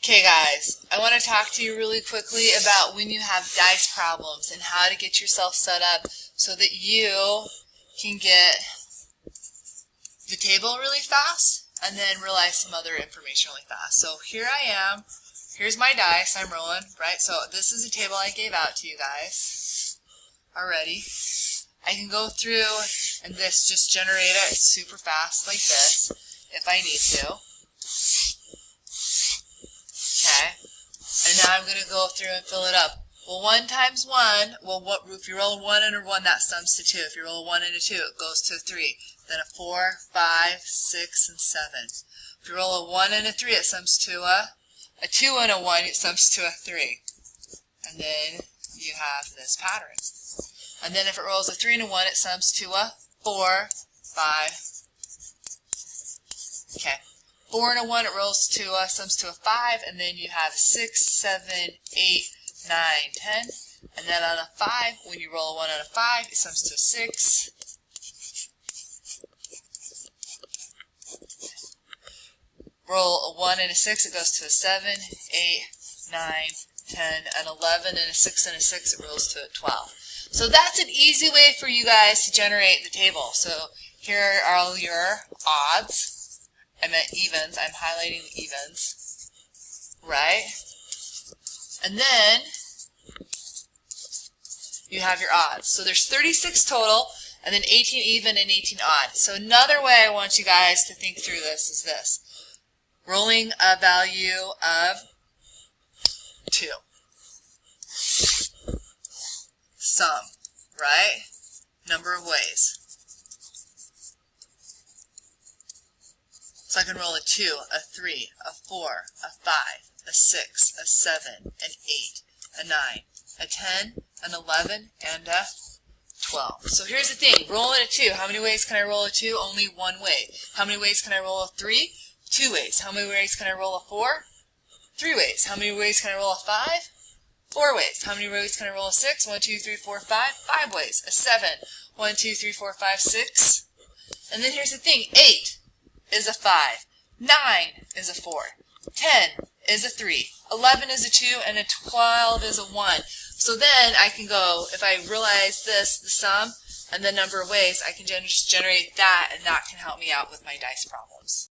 Okay guys, I want to talk to you really quickly about when you have dice problems and how to get yourself set up so that you can get the table really fast and then realize some other information really fast. So here I am, here's my dice I'm rolling, right? So this is a table I gave out to you guys already. I can go through and this just generate it super fast like this if I need to. Okay, and now I'm going to go through and fill it up. Well, 1 times 1, well, if you roll a 1 and a 1, that sums to 2. If you roll a 1 and a 2, it goes to a 3. Then a 4, 5, 6, and 7. If you roll a 1 and a 3, it sums to a 2 and a 1, it sums to a 3. And then you have this pattern. And then if it rolls a 3 and a 1, it sums to a 4, 5. Okay. 4 and a 1, it rolls to sums to a 5, and then you have 6, 7, 8, 9, 10. And then on a 5, when you roll a 1 on a 5, it sums to a 6. Roll a 1 and a 6, it goes to a 7, 8, 9, 10, and 11, and a 6 and a 6, it rolls to a 12. So that's an easy way for you guys to generate the table. So here are all your odds. I meant evens. I'm highlighting the evens, right? And then you have your odds. So there's 36 total, and then 18 even and 18 odd. So another way I want you guys to think through this is this. Rolling a value of 2. Sum, right? Number of ways. So I can roll a 2, a 3, a 4, a 5, a 6, a 7, an 8, a 9, a 10, an 11, and a 12. So here's the thing. Rolling a 2. How many ways can I roll a 2? Only one way. How many ways can I roll a 3? 2 ways. How many ways can I roll a 4? 3 ways. How many ways can I roll a 5? 4 ways. How many ways can I roll a 6? 1, 2, 3, 4, 5. 5 ways. A 7. 1, 2, 3, 4, 5, 6. And then here's the thing. 8 is a 5. 9 is a 4. 10 is a 3. 11 is a 2. And a 12 is a 1. So then I can go, if I realize this, the sum, and the number of ways, I can just generate that, and that can help me out with my dice problems.